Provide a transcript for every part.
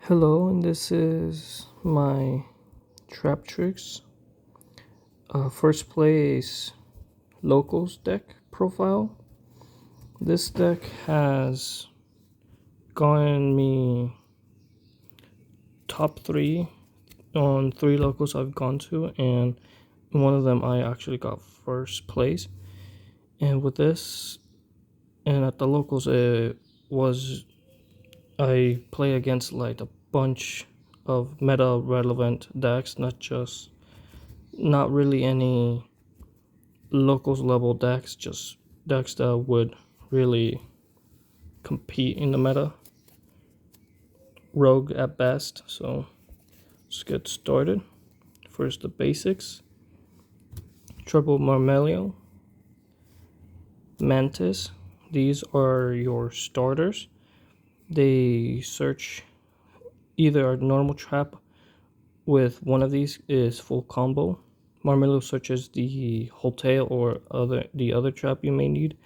Hello, and this is my Traptrix first place locals deck profile. This deck has gotten me top 3 on 3 locals I've gone to, and one of them I actually got first place. And with this, and at the locals, it was I play against like a bunch of meta relevant decks, not really any locals level decks, just decks that would really compete in the meta. Rogue at best. So let's get started. First, the basics. Triple Marmelio, Mantis. These are your starters. They search either a normal trap with one of these is full combo. Marmelio searches the whole tail or the other trap you may need,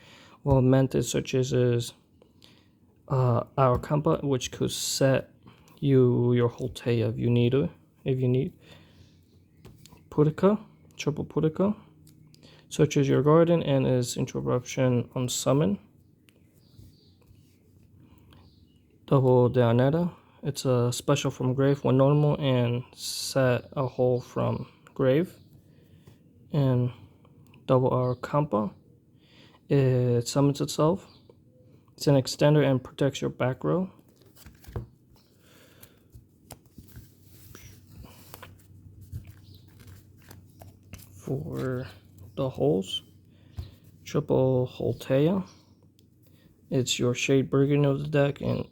while Mantis searches is our combo, which could set your whole tail if you need it. Pudica, triple Pudica, searches your garden and is interruption on summon. Double Deanetta, it's a special from grave when normal and set a hole from grave. And double our Kampa, it summons itself. It's an extender and protects your back row. For the holes, triple Holtea. It's your shade burgundy of the deck and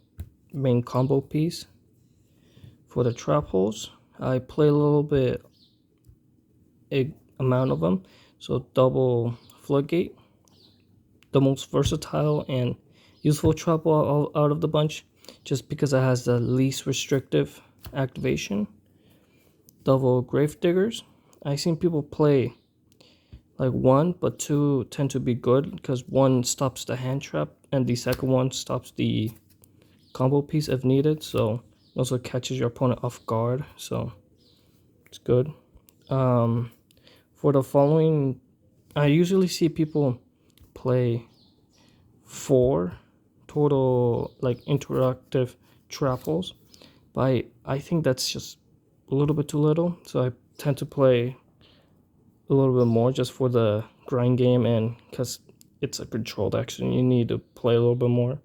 main combo piece. For the trap holes, I play a little bit amount of them. So double Floodgate, the most versatile and useful trap out of the bunch, just because it has the least restrictive activation. Double Gravediggers. I've seen people play like one, but two tend to be good because one stops the hand trap and the second one stops the combo piece if needed. So it also catches your opponent off guard. So it's good. For the following, I usually see people play 4 total like interactive trap holes, but I think that's just a little bit too little. So I tend to play a little bit more just for the grind game, and because it's a controlled action, you need to play a little bit more.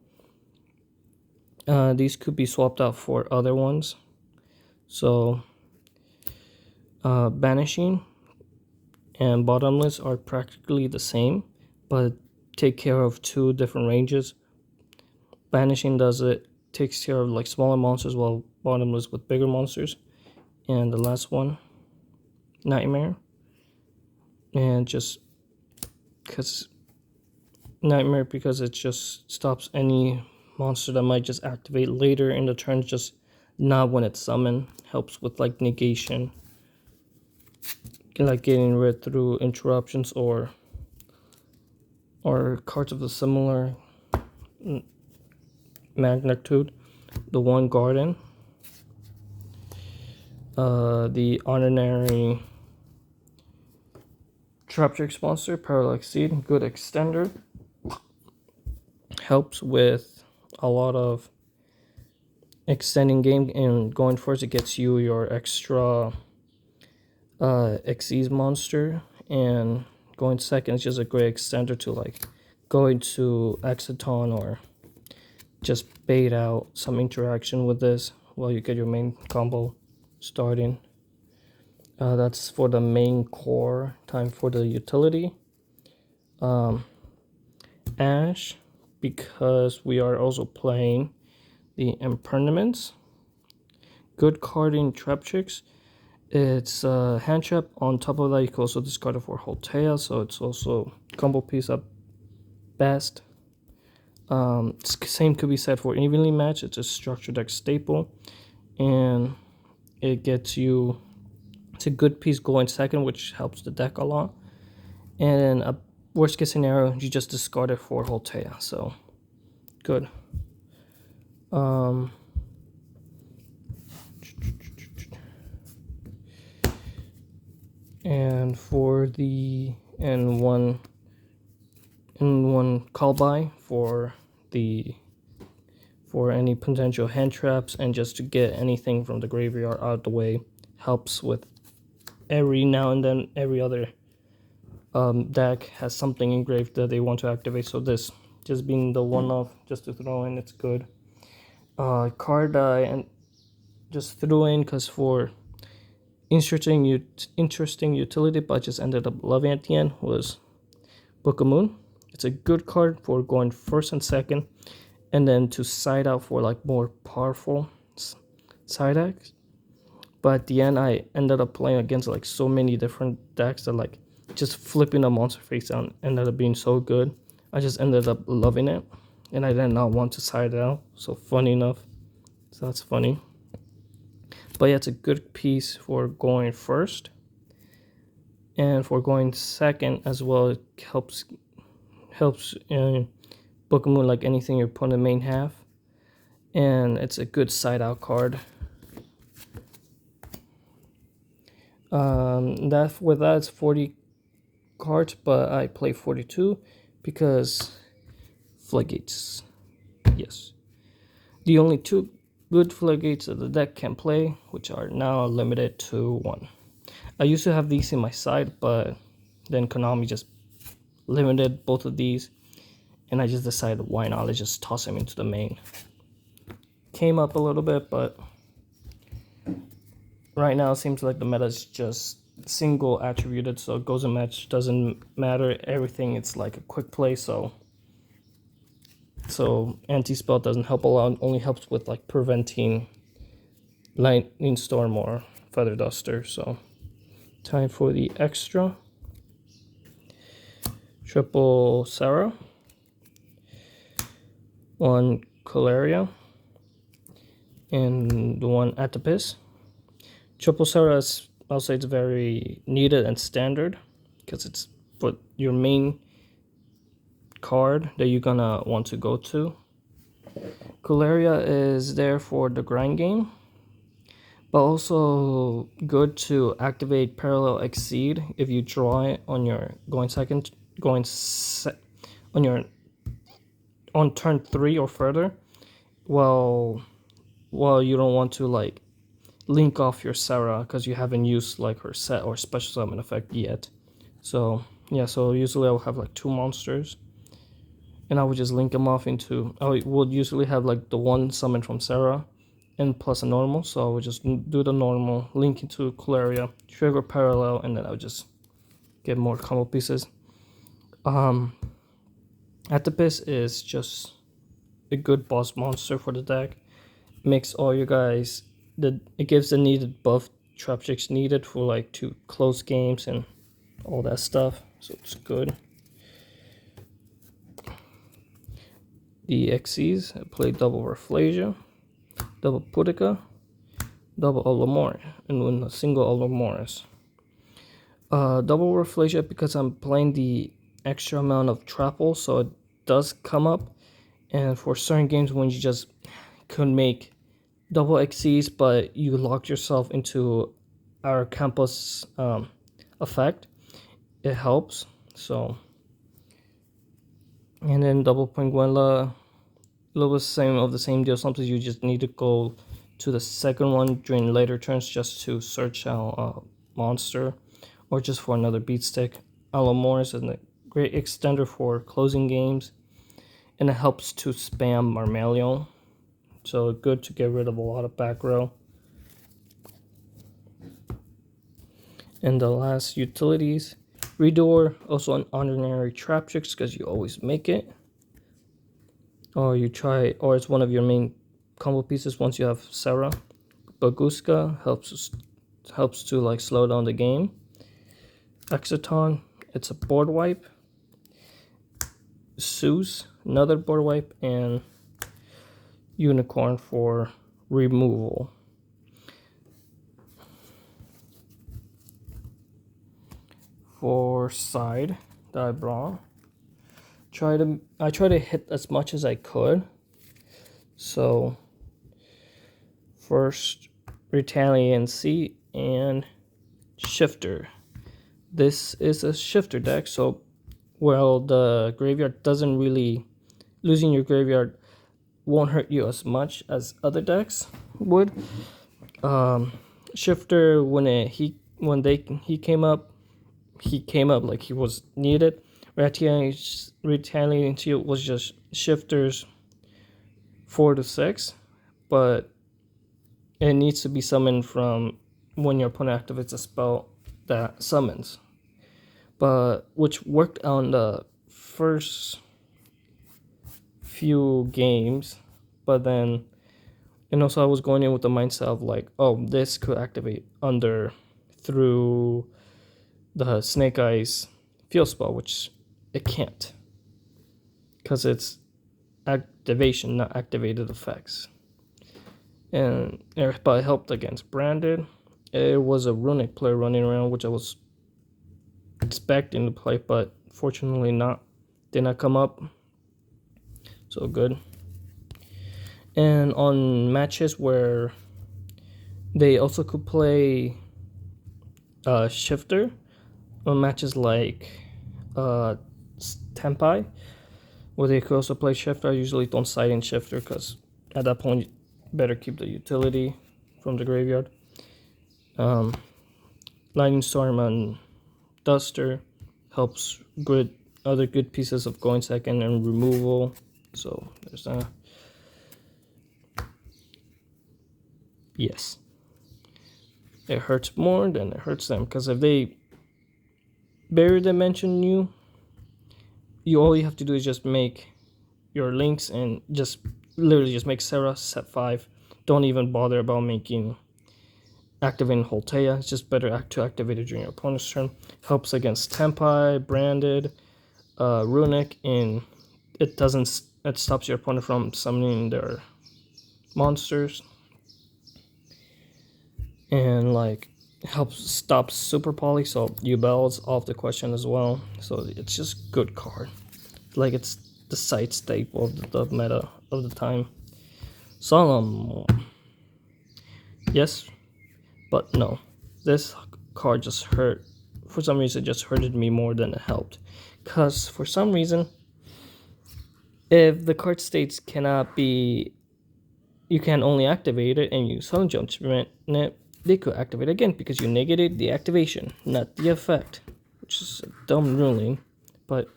These could be swapped out for other ones. So Banishing and Bottomless are practically the same, but take care of 2 different ranges. Banishing takes care of like smaller monsters, while Bottomless with bigger monsters. And the last one, Nightmare, and just because it just stops any monster that might just activate later in the turn, just not when it's summoned. Helps with like negation, like getting rid through interruptions or cards of the similar magnitude. The one Garden, the ordinary Traptrix monster, Parallax Seed, good extender. Helps with a lot of extending game, and going first it gets you your extra Xyz monster, and going second is just a great extender to like go into Exciton or just bait out some interaction with this while you get your main combo starting. That's for the main core. Time for the utility. Ash, because we are also playing the Impermanence. Good card in Traptrix. It's a hand trap. On top of that, you can also discard it for Holtea, so it's also combo piece at best. Same could be said for Evenly Match. It's a structured deck staple, and it gets you, it's a good piece going second, which helps the deck a lot. And a worst case scenario, you just discard it for Holtea, so good. for the and one call by for any potential hand traps, and just to get anything from the graveyard out of the way. Helps with every now and then every other deck has something engraved that they want to activate, so this just being the one off just to throw in, it's good. Card and just threw in because for interesting utility, but just ended up loving at the end, was Book of Moon. It's a good card for going first and second, and then to side out for like more powerful side decks. But at the end, I ended up playing against like so many different decks that like just flipping a monster face down ended up being so good. I just ended up loving it, and I did not want to side it out. So funny enough, so that's funny. But yeah, it's a good piece for going first, and for going second as well. It helps Book of Moon like anything your opponent may have, and it's a good side out card. With that it's 40 cards, but I play 42 because floodgates. Yes, the only two good floodgates that the deck can play, which are now limited to 1. I used to have these in my side, but then Konami just limited both of these, and I just decided why not, let's just toss them into the main. Came up a little bit, but right now it seems like the meta is just single attributed, so it goes and match doesn't matter. Everything it's like a quick play, so anti-spell doesn't help a lot, only helps with like preventing lightning storm or feather duster. So time for the extra. Triple Sarah, 1 Caleria, and 1 Atopis. Triple Sarah is, I'll say it's very needed and standard because it's for your main card that you're gonna want to go to. Caleria is there for the grind game, but also good to activate Parallel Exceed if you draw it on your on turn 3 or further. Well, you don't want to like link off your Sarah because you haven't used like her set or special summon effect yet. So yeah, so usually I will have like 2 monsters, and I would just link them off into. I would usually have like the 1 summon from Sarah, and plus a normal. So I would just do the normal, link into Caleria, trigger Parallel, and then I would just get more combo pieces. Atopis is just a good boss monster for the deck. Makes all you guys it gives the needed buff Traptrix needed for like to close games and all that stuff, so it's good. The XCs, I played double Rafflesia, double Pudica, double Olamore, and win a single Olamoris. Double Rafflesia because I'm playing the extra amount of Trapple, so it does come up, and for certain games when you just could make double XCs, but you locked yourself into our campus effect, it helps. So, and then double Penguilla, a little bit the same deal. Sometimes you just need to go to the second one during later turns just to search out a monster, or just for another beat stick. Alamoris is a great extender for closing games, and it helps to spam Marmalion. So good to get rid of a lot of back row. And the last utilities, Redoor, also an ordinary Traptrix because you always make it. Or it's one of your main combo pieces once you have Sarah. Baguska helps to like slow down the game. Exciton, it's a board wipe. Zeus, another board wipe, and Unicorn for removal. For side that I brought, I try to hit as much as I could. So first, Retaliancy and Shifter. This is a shifter deck, so while the graveyard doesn't really, losing your graveyard won't hurt you as much as other decks would. Shifter, he came up like he was needed. Retaliating to was just shifters 4 to 6, but it needs to be summoned from when your opponent activates a spell that summons. But which worked on the first few games, but then, and also I was going in with the mindset of like, oh, this could activate under through the Snake Eyes field spell, which it can't, because it's activation, not activated effects. And but it helped against Branded. It was a Runic player running around, which I was expecting to play, but fortunately did not come up. So good. And on matches where they also could play Shifter, on matches like Tempai, where they could also play Shifter, I usually don't side in Shifter because at that point, you better keep the utility from the graveyard. Lightning Storm and Duster helps other good pieces of going second and removal. So there's that. Yes. It hurts more than it hurts them, because if they barrier dimension you, all you have to do is just make your links and just literally just make Sarah set 5. Don't even bother about activating Holtea. It's just better to activate it during your opponent's turn. Helps against Tempai, Branded, Runic, and it stops your opponent from summoning their monsters. And like helps stop Super Poly, so Yubel's off the question as well. So it's just good card. Like it's the side staple of the meta of the time. Solemn. Yes, but no. This card just hurt. For some reason, it just hurted me more than it helped. Because for some reason, if the card states you can only activate it and use Sun Judgment, they could activate again because you negated the activation, not the effect. Which is a dumb ruling, but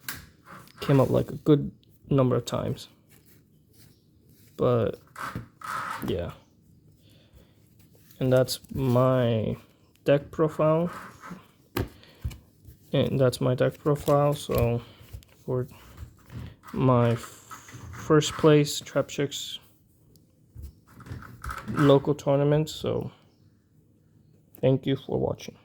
came up like a good number of times. But yeah. And that's my deck profile. So for my first place Traptrix local tournament. So thank you for watching.